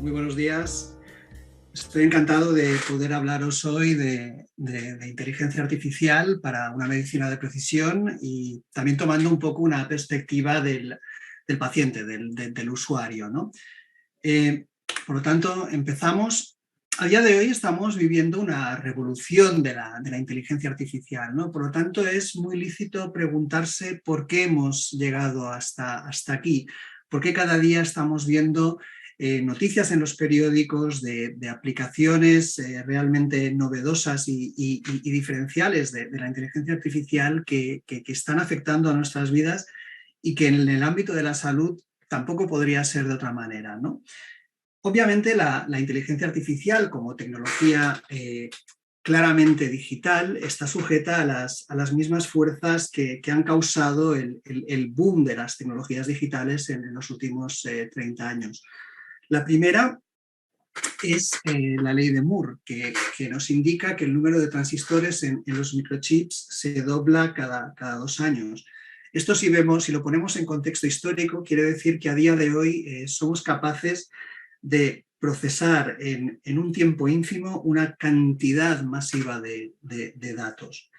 Muy buenos días. Estoy encantado de poder hablaros hoy de inteligencia artificial para una medicina de precisión y también tomando un poco una perspectiva del paciente, del usuario, ¿no? Por lo tanto, empezamos. A día de hoy estamos viviendo una revolución de la inteligencia artificial, ¿no? Por lo tanto, es muy lícito preguntarse por qué hemos llegado hasta aquí, por qué cada día estamos viendo noticias en los periódicos de aplicaciones realmente novedosas y diferenciales de la inteligencia artificial que están afectando a nuestras vidas y que en el ámbito de la salud tampoco podría ser de otra manera, ¿no? Obviamente la inteligencia artificial como tecnología claramente digital está sujeta a las mismas fuerzas que han causado el boom de las tecnologías digitales en los últimos 30 años. La primera es la ley de Moore, que nos indica que el número de transistores en los microchips se dobla cada 2 años. Esto si lo ponemos en contexto histórico, quiere decir que a día de hoy somos capaces de procesar en un tiempo ínfimo una cantidad masiva de datos.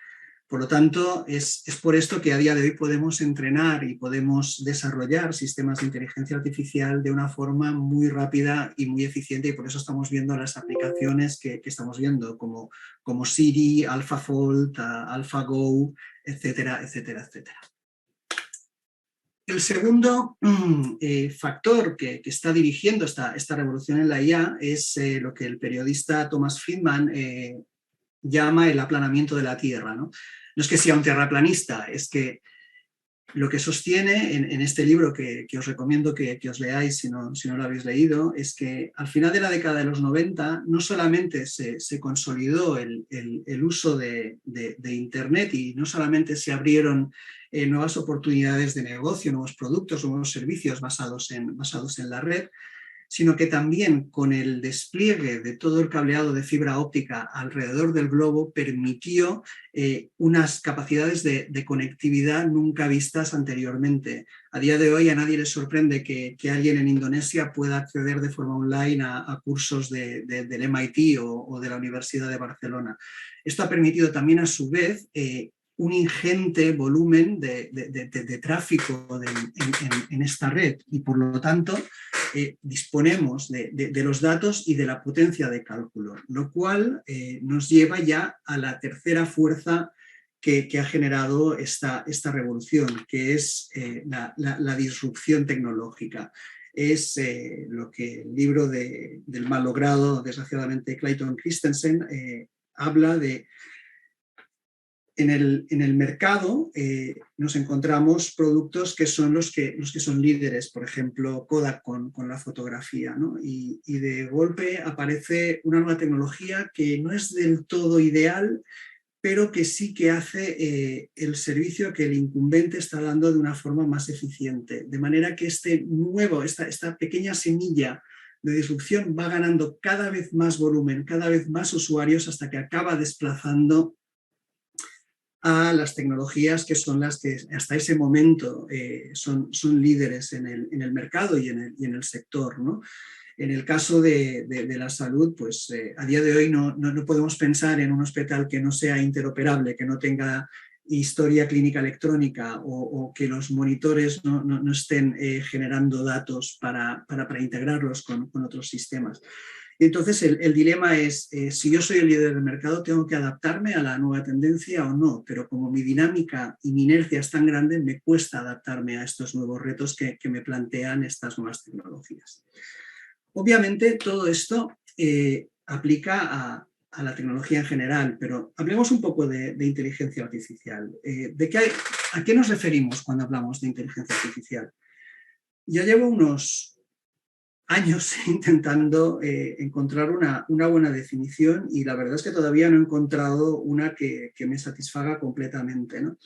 Por lo tanto, es por esto que a día de hoy podemos entrenar y podemos desarrollar sistemas de inteligencia artificial de una forma muy rápida y muy eficiente, y por eso estamos viendo las aplicaciones que estamos viendo, como Siri, AlphaFold, AlphaGo, etcétera, etcétera, etcétera. El segundo factor que está dirigiendo esta revolución en la IA es lo que el periodista Thomas Friedman llama el aplanamiento de la Tierra, ¿no? No es que sea un terraplanista, es que lo que sostiene en este libro que os recomiendo que os leáis si no lo habéis leído, es que al final de la década de los 90 no solamente se consolidó el uso de Internet y no solamente se abrieron nuevas oportunidades de negocio, nuevos productos, nuevos servicios basados en la red, sino que también con el despliegue de todo el cableado de fibra óptica alrededor del globo permitió unas capacidades de conectividad nunca vistas anteriormente. A día de hoy a nadie le sorprende que alguien en Indonesia pueda acceder de forma online a cursos del MIT o de la Universidad de Barcelona. Esto ha permitido también a su vez un ingente volumen de tráfico en esta red y por lo tanto disponemos de los datos y de la potencia de cálculo, lo cual nos lleva ya a la tercera fuerza que ha generado esta revolución, que es la disrupción tecnológica. Es lo que el libro del malogrado, desgraciadamente, Clayton Christensen habla de. En el mercado nos encontramos productos que son los que son líderes, por ejemplo, Kodak con la fotografía, ¿no? Y de golpe aparece una nueva tecnología que no es del todo ideal, pero que sí que hace el servicio que el incumbente está dando de una forma más eficiente. De manera que esta pequeña semilla de disrupción va ganando cada vez más volumen, cada vez más usuarios, hasta que acaba desplazando a las tecnologías que son las que hasta ese momento son líderes en el mercado y en el sector, ¿no? En el caso de la salud, pues a día de hoy no podemos pensar en un hospital que no sea interoperable, que no tenga historia clínica electrónica o que los monitores no estén generando datos para integrarlos con otros sistemas. Entonces, el dilema es, si yo soy el líder del mercado, ¿tengo que adaptarme a la nueva tendencia o no? Pero como mi dinámica y mi inercia es tan grande, me cuesta adaptarme a estos nuevos retos que me plantean estas nuevas tecnologías. Obviamente, todo esto aplica a la tecnología en general, pero hablemos un poco de inteligencia artificial. ¿A qué nos referimos cuando hablamos de inteligencia artificial? Ya llevo unos años intentando encontrar una buena definición y la verdad es que todavía no he encontrado una que me satisfaga completamente, ¿no?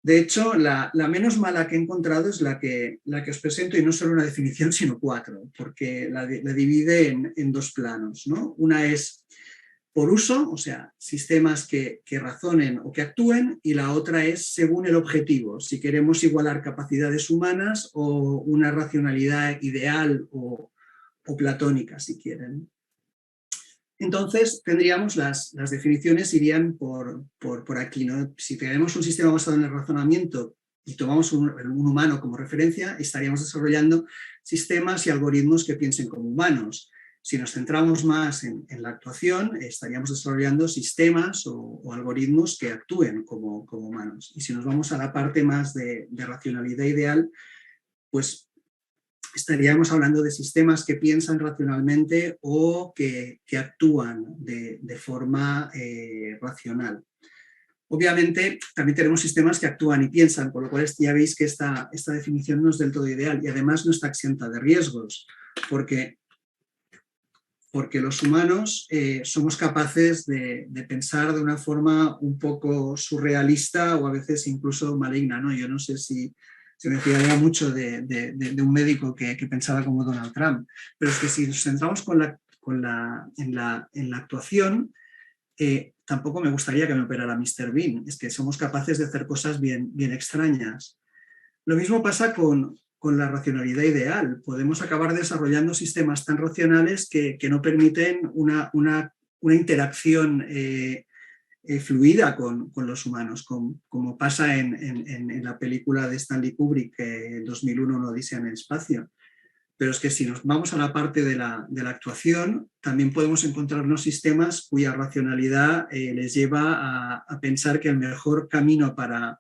De hecho, la menos mala que he encontrado es la que os presento, y no solo una definición, sino 4, porque la divide en 2 planos, ¿no? Una es por uso, o sea, sistemas que razonen o que actúen, y la otra es según el objetivo, si queremos igualar capacidades humanas o una racionalidad ideal o o platónica, si quieren. Entonces, tendríamos las definiciones irían por aquí, ¿no? Si tenemos un sistema basado en el razonamiento y tomamos un humano como referencia, estaríamos desarrollando sistemas y algoritmos que piensen como humanos. Si nos centramos más en la actuación, estaríamos desarrollando sistemas o algoritmos que actúen como humanos. Y si nos vamos a la parte más de racionalidad ideal, pues estaríamos hablando de sistemas que piensan racionalmente o que actúan de forma racional. Obviamente, también tenemos sistemas que actúan y piensan, por lo cual ya veis que esta definición no es del todo ideal y además no está exenta de riesgos, porque los humanos somos capaces de pensar de una forma un poco surrealista o a veces incluso maligna, ¿no? Yo no sé si se me fiaría mucho de un médico que pensaba como Donald Trump, pero es que si nos centramos en la actuación, tampoco me gustaría que me operara Mr. Bean, es que somos capaces de hacer cosas bien extrañas. Lo mismo pasa con la racionalidad ideal. Podemos acabar desarrollando sistemas tan racionales que no permiten una interacción fluida con los humanos, como pasa en la película de Stanley Kubrick, 2001, una odisea en el espacio. Pero es que si nos vamos a la parte de la actuación, también podemos encontrarnos sistemas cuya racionalidad les lleva a pensar que el mejor camino para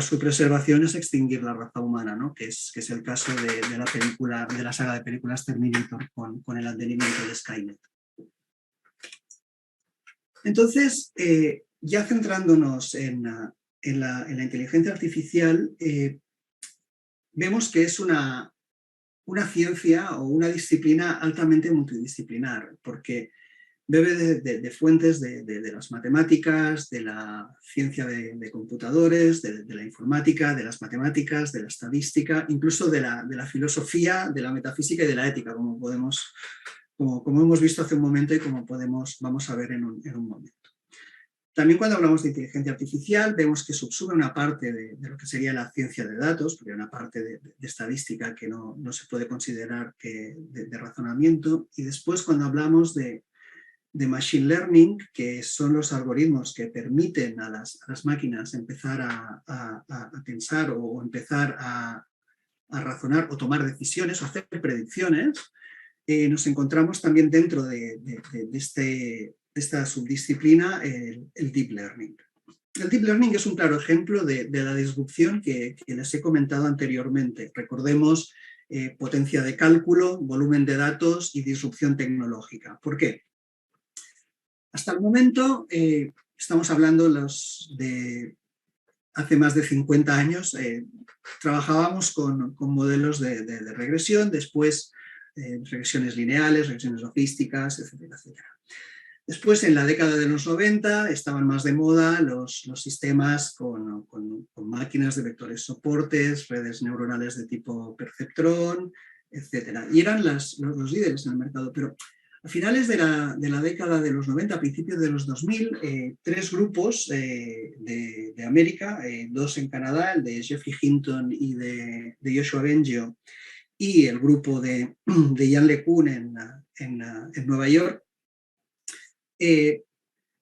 su preservación es extinguir la raza humana, ¿no? que es el caso de la saga de películas Terminator con el advenimiento de Skynet. Entonces, ya centrándonos en la inteligencia artificial, vemos que es una ciencia o una disciplina altamente multidisciplinar, porque bebe de fuentes de las matemáticas, de la ciencia de computadores, de la informática, de las matemáticas, de la estadística, incluso de la filosofía, de la metafísica y de la ética, como hemos visto hace un momento y como vamos a ver en un momento. También cuando hablamos de inteligencia artificial vemos que subsume una parte de lo que sería la ciencia de datos, porque hay una parte de estadística que no se puede considerar de razonamiento, y después cuando hablamos de machine learning, que son los algoritmos que permiten a las máquinas empezar a pensar o empezar a razonar o tomar decisiones o hacer predicciones, nos encontramos también dentro de esta subdisciplina el deep learning. El deep learning es un claro ejemplo de la disrupción que les he comentado anteriormente. Recordemos potencia de cálculo, volumen de datos y disrupción tecnológica. ¿Por qué? Hasta el momento, estamos hablando de hace más de 50 años, trabajábamos con modelos de regresión, después regresiones lineales, regresiones logísticas, etcétera, etcétera. Después, en la década de los 90, estaban más de moda los sistemas con máquinas de vectores soportes, redes neuronales de tipo perceptrón, etcétera. Y eran los líderes en el mercado, pero a finales de la década de los 90, a principios de los 2000, tres grupos de América, dos en Canadá, el de Geoffrey Hinton y de Joshua Bengio, y el grupo de Yann LeCun en Nueva York,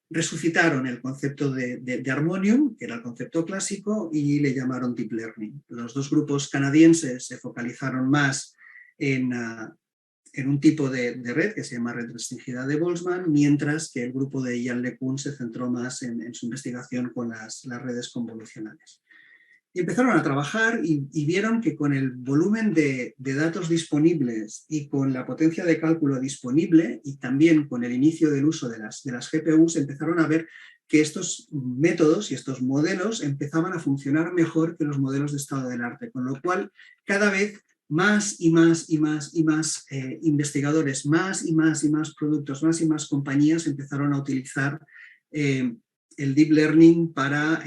resucitaron el concepto de Harmonium, que era el concepto clásico, y le llamaron Deep Learning. Los dos grupos canadienses se focalizaron más en un tipo de red que se llama red restringida de Boltzmann, mientras que el grupo de Yann LeCun se centró más en su investigación con las redes convolucionales. Y empezaron a trabajar y vieron que con el volumen de datos disponibles y con la potencia de cálculo disponible y también con el inicio del uso de las GPUs, empezaron a ver que estos métodos y estos modelos empezaban a funcionar mejor que los modelos de estado del arte, con lo cual cada vez más y más investigadores, más y más productos, más y más compañías empezaron a utilizar el deep learning para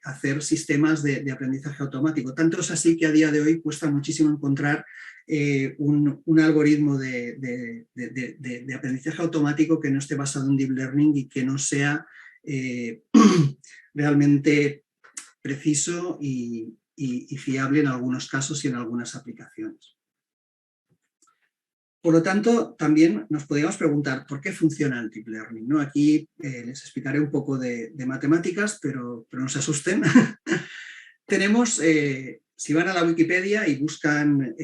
hacer sistemas de aprendizaje automático. Tanto es así que a día de hoy cuesta muchísimo encontrar un algoritmo de aprendizaje automático que no esté basado en deep learning y que no sea realmente preciso y fiable en algunos casos y en algunas aplicaciones. Por lo tanto, también nos podríamos preguntar por qué funciona el Deep Learning, ¿no? Aquí les explicaré un poco de matemáticas, pero no se asusten. Tenemos, si van a la Wikipedia y buscan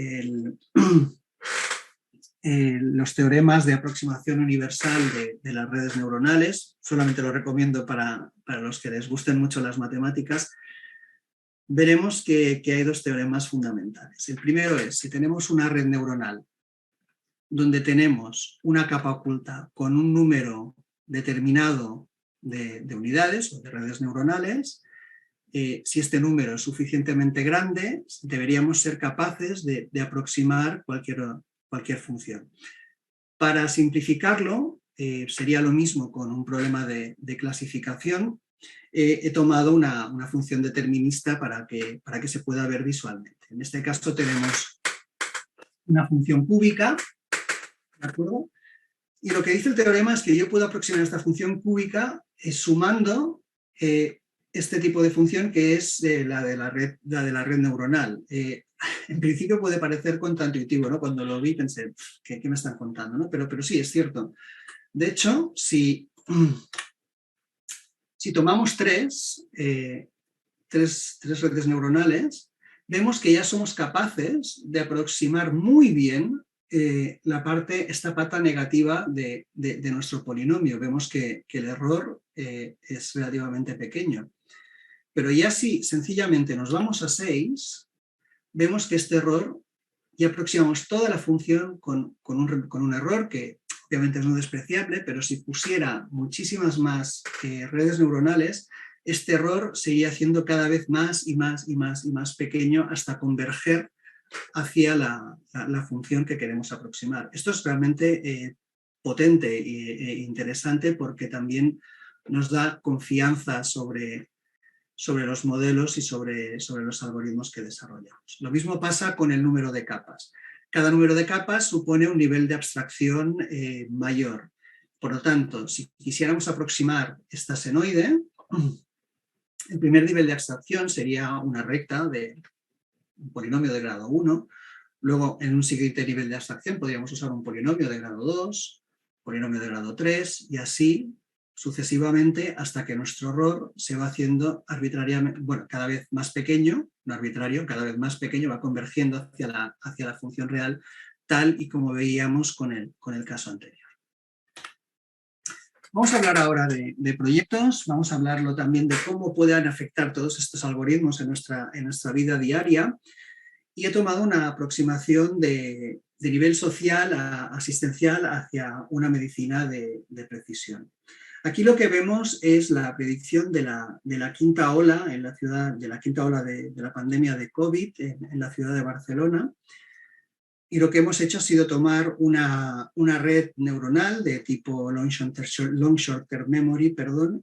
los teoremas de aproximación universal de las redes neuronales, solamente lo recomiendo para los que les gusten mucho las matemáticas, veremos que hay dos teoremas fundamentales. El primero es, si tenemos una red neuronal donde tenemos una capa oculta con un número determinado de unidades o de redes neuronales, si este número es suficientemente grande, deberíamos ser capaces de aproximar cualquier función. Para simplificarlo, sería lo mismo con un problema de clasificación. He tomado una función determinista para que se pueda ver visualmente. En este caso tenemos una función cúbica, ¿de acuerdo? Y lo que dice el teorema es que yo puedo aproximar esta función cúbica sumando este tipo de función que es la de la red neuronal. En principio puede parecer contraintuitivo, ¿no? Cuando lo vi pensé, ¿qué me están contando? ¿No? Pero sí, es cierto. De hecho, si tomamos tres redes neuronales, vemos que ya somos capaces de aproximar muy bien esta pata negativa de nuestro polinomio. Vemos que el error es relativamente pequeño. Pero ya si sencillamente nos vamos a 6, vemos que este error ya aproximamos toda la función con un error que obviamente es no despreciable, pero si pusiera muchísimas más redes neuronales, este error seguía haciendo cada vez más y más y más y más pequeño hasta converger hacia la función que queremos aproximar. Esto es realmente potente e interesante porque también nos da confianza sobre los modelos y sobre los algoritmos que desarrollamos. Lo mismo pasa con el número de capas. Cada número de capas supone un nivel de abstracción mayor. Por lo tanto, si quisiéramos aproximar esta senoide, el primer nivel de abstracción sería una recta de un polinomio de grado 1. Luego, en un siguiente nivel de abstracción, podríamos usar un polinomio de grado 2, polinomio de grado 3, y así sucesivamente hasta que nuestro error se va haciendo arbitrariamente, bueno, cada vez más pequeño, no arbitrario, cada vez más pequeño, va convergiendo hacia la función real, tal y como veíamos con el caso anterior. Vamos a hablar ahora de proyectos, vamos a hablarlo también de cómo puedan afectar todos estos algoritmos en nuestra vida diaria, y he tomado una aproximación de nivel social asistencial hacia una medicina de precisión. Aquí lo que vemos es la predicción de la quinta ola en la ciudad, de la quinta ola de la pandemia de COVID en la ciudad de Barcelona. Y lo que hemos hecho ha sido tomar una red neuronal de tipo long short term memory,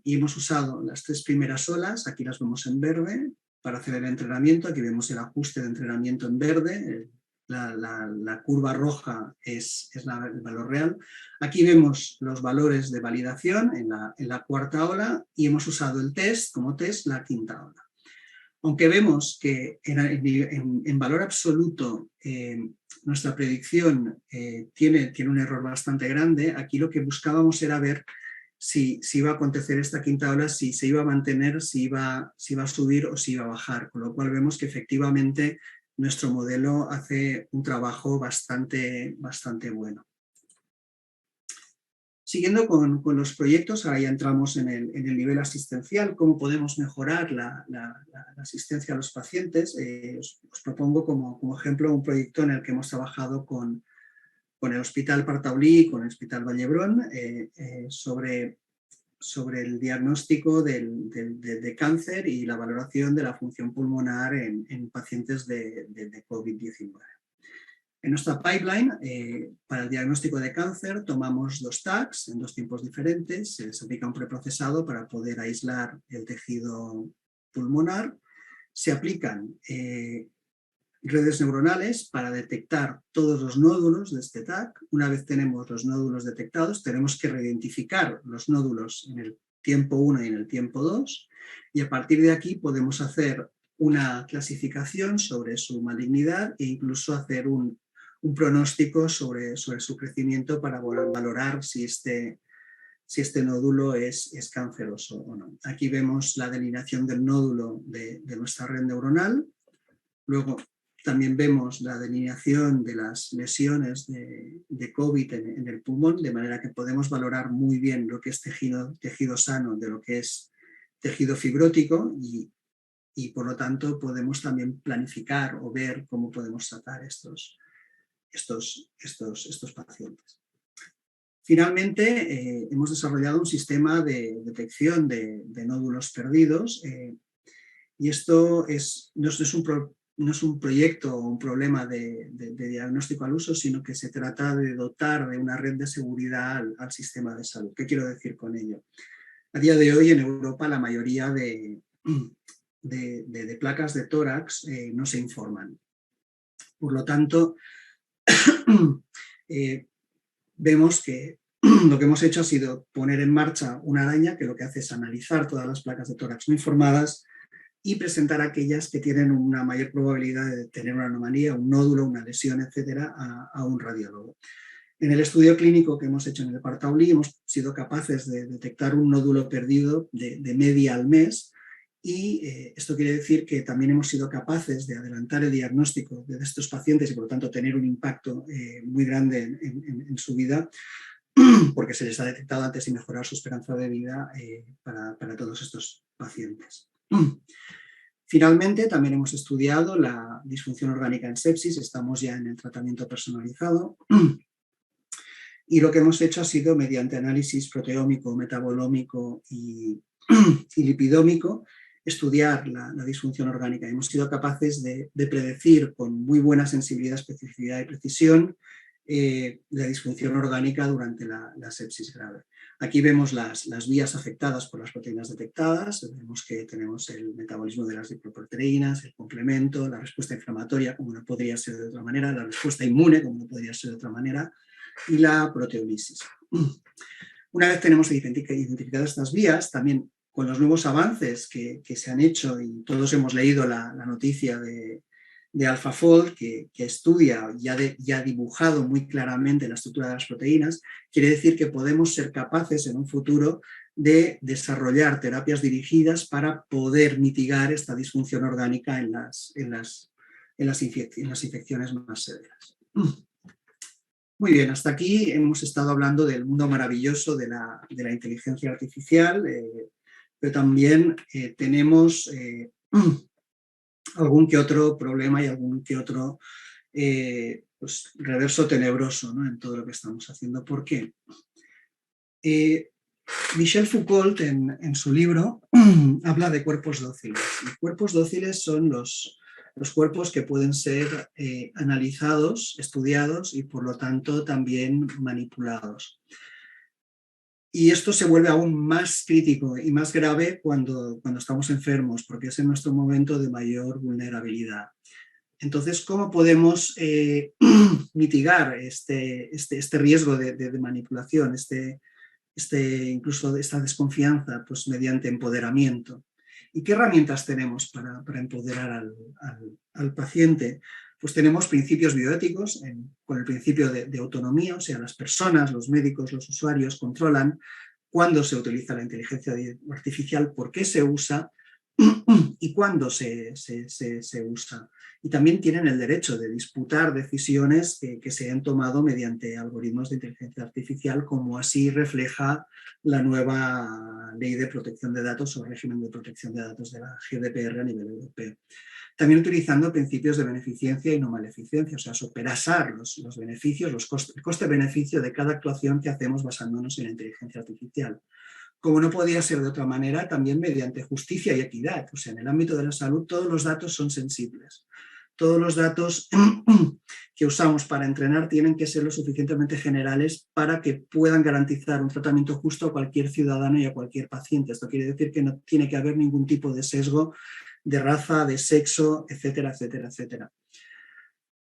y hemos usado las 3 primeras olas, aquí las vemos en verde, para hacer el entrenamiento. Aquí vemos el ajuste de entrenamiento en verde, la curva roja es el valor real. Aquí vemos los valores de validación en la cuarta ola y hemos usado el test como test la quinta ola. Aunque vemos que en valor absoluto nuestra predicción tiene un error bastante grande, aquí lo que buscábamos era ver si iba a acontecer esta quinta ola, si se iba a mantener, si iba a subir o si iba a bajar, con lo cual vemos que efectivamente nuestro modelo hace un trabajo bastante bueno. Siguiendo con los proyectos, ahora ya entramos en el nivel asistencial, cómo podemos mejorar la asistencia a los pacientes. Os propongo como ejemplo un proyecto en el que hemos trabajado con el Hospital Partaulí, con el Hospital Vallebrón, sobre el diagnóstico de cáncer y la valoración de la función pulmonar en pacientes de COVID-19. En nuestra pipeline, para el diagnóstico de cáncer, tomamos 2 tags en 2 tiempos diferentes, se les aplica un preprocesado para poder aislar el tejido pulmonar, se aplican redes neuronales para detectar todos los nódulos de este tag. Una vez tenemos los nódulos detectados, tenemos que reidentificar los nódulos en el tiempo 1 y en el tiempo 2, y a partir de aquí podemos hacer una clasificación sobre su malignidad e incluso hacer un un pronóstico sobre su crecimiento para valorar si este nódulo es canceroso o no. Aquí vemos la delineación del nódulo de nuestra red neuronal. Luego también vemos la delineación de las lesiones de COVID en el pulmón, de manera que podemos valorar muy bien lo que es tejido sano de lo que es tejido fibrótico y por lo tanto podemos también planificar o ver cómo podemos tratar estos pacientes. Finalmente, hemos desarrollado un sistema de detección de nódulos perdidos y esto no es un proyecto o un problema de diagnóstico al uso, sino que se trata de dotar de una red de seguridad al sistema de salud. ¿Qué quiero decir con ello? A día de hoy en Europa la mayoría de placas de tórax no se informan. Por lo tanto, vemos que lo que hemos hecho ha sido poner en marcha una araña que lo que hace es analizar todas las placas de tórax no informadas y presentar aquellas que tienen una mayor probabilidad de tener una anomalía, un nódulo, una lesión, etcétera, a un radiólogo. En el estudio clínico que hemos hecho en el Partaulí hemos sido capaces de detectar un nódulo perdido de media al mes y esto quiere decir que también hemos sido capaces de adelantar el diagnóstico de estos pacientes y por lo tanto tener un impacto muy grande en su vida porque se les ha detectado antes y mejorar su esperanza de vida para todos estos pacientes. Finalmente, también hemos estudiado la disfunción orgánica en sepsis, estamos ya en el tratamiento personalizado y lo que hemos hecho ha sido, mediante análisis proteómico, metabolómico y lipidómico, estudiar la disfunción orgánica. Hemos sido capaces de predecir con muy buena sensibilidad, especificidad y precisión la disfunción orgánica durante la sepsis grave. Aquí vemos las vías afectadas por las proteínas detectadas, vemos que tenemos el metabolismo de las lipoproteínas, el complemento, la respuesta inflamatoria, como no podría ser de otra manera, la respuesta inmune, como no podría ser de otra manera, y la proteolisis. Una vez tenemos identificadas estas vías, también con los nuevos avances que se han hecho, y todos hemos leído la noticia de AlphaFold, que estudia y ha dibujado muy claramente la estructura de las proteínas, quiere decir que podemos ser capaces en un futuro de desarrollar terapias dirigidas para poder mitigar esta disfunción orgánica en las infecciones más severas. Muy bien, hasta aquí hemos estado hablando del mundo maravilloso de la inteligencia artificial, pero también tenemos algún que otro problema y algún que otro reverso tenebroso, ¿no?, en todo lo que estamos haciendo. ¿Por qué? Michel Foucault en su libro habla de cuerpos dóciles. Y cuerpos dóciles son los cuerpos que pueden ser analizados, estudiados y por lo tanto también manipulados. Y esto se vuelve aún más crítico y más grave cuando estamos enfermos, porque es en nuestro momento de mayor vulnerabilidad. Entonces, ¿cómo podemos mitigar este riesgo de manipulación, incluso esta desconfianza, pues mediante empoderamiento? ¿Y qué herramientas tenemos para empoderar al paciente? Pues tenemos principios bioéticos con el principio de autonomía, o sea, las personas, los médicos, los usuarios controlan cuándo se utiliza la inteligencia artificial, por qué se usa y cuándo se usa. Y también tienen el derecho de disputar decisiones que se han tomado mediante algoritmos de inteligencia artificial, como así refleja la nueva ley de protección de datos o régimen de protección de datos de la GDPR a nivel europeo. También utilizando principios de beneficencia y no maleficencia, o sea, sopesar los beneficios, el coste-beneficio de cada actuación que hacemos basándonos en la inteligencia artificial. Como no podía ser de otra manera, también mediante justicia y equidad. O sea, en el ámbito de la salud todos los datos son sensibles. Todos los datos que usamos para entrenar tienen que ser lo suficientemente generales para que puedan garantizar un tratamiento justo a cualquier ciudadano y a cualquier paciente. Esto quiere decir que no tiene que haber ningún tipo de sesgo de raza, de sexo, etcétera, etcétera, etcétera.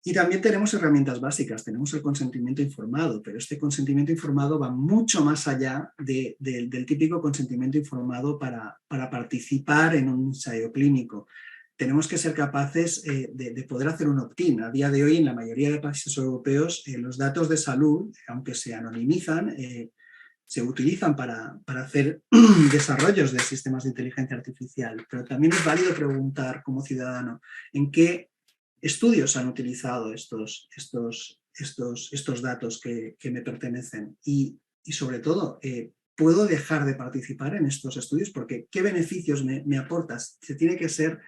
Y también tenemos herramientas básicas, tenemos el consentimiento informado, pero este consentimiento informado va mucho más allá del típico consentimiento informado para participar en un ensayo clínico. tenemos que ser capaces de poder hacer un opt-in. A día de hoy, en la mayoría de países europeos, los datos de salud, aunque se anonimizan, se utilizan para hacer desarrollos de sistemas de inteligencia artificial, pero también es válido preguntar como ciudadano en qué estudios han utilizado estos datos que me pertenecen y sobre todo, ¿puedo dejar de participar en estos estudios? Porque ¿qué beneficios me aportas? Se tiene que ser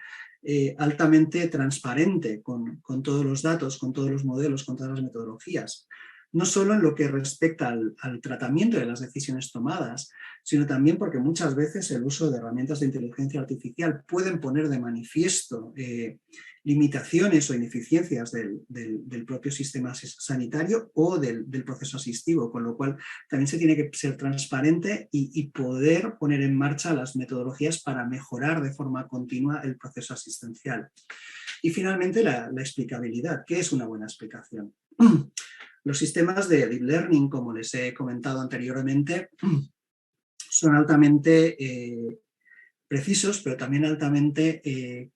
altamente transparente con todos los datos, con todos los modelos, con todas las metodologías. No solo en lo que respecta al tratamiento de las decisiones tomadas, sino también porque muchas veces el uso de herramientas de inteligencia artificial pueden poner de manifiesto limitaciones o ineficiencias del propio sistema sanitario o del proceso asistivo, con lo cual también se tiene que ser transparente y poder poner en marcha las metodologías para mejorar de forma continua el proceso asistencial. Y finalmente la explicabilidad. ¿Qué es una buena explicación? Los sistemas de deep learning, como les he comentado anteriormente, son altamente precisos, pero también altamente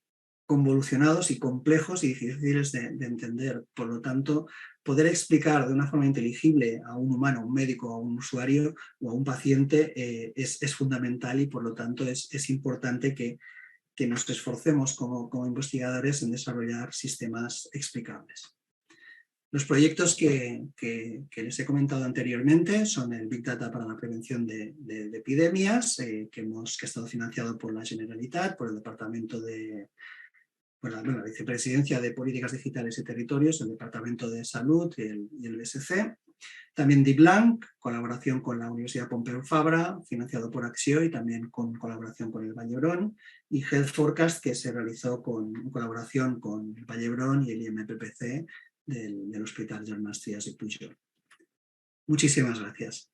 convolucionados y complejos y difíciles de entender. Por lo tanto, poder explicar de una forma inteligible a un humano, a un médico, a un usuario o a un paciente es fundamental y por lo tanto es importante que nos esforcemos como investigadores en desarrollar sistemas explicables. Los proyectos que les he comentado anteriormente son el Big Data para la prevención de epidemias, que ha estado financiado por la Generalitat, por el Departamento por la Vicepresidencia de Políticas Digitales y Territorios, el Departamento de Salud y el BSC. También DeepLang, colaboración con la Universidad Pompeu Fabra, financiado por Axio y también con colaboración con el Vall d'Hebron. Y Health Forecast, que se realizó en colaboración con el Vall d'Hebron y el IMPPC del Hospital Germans Trias de Pujol. Muchísimas gracias.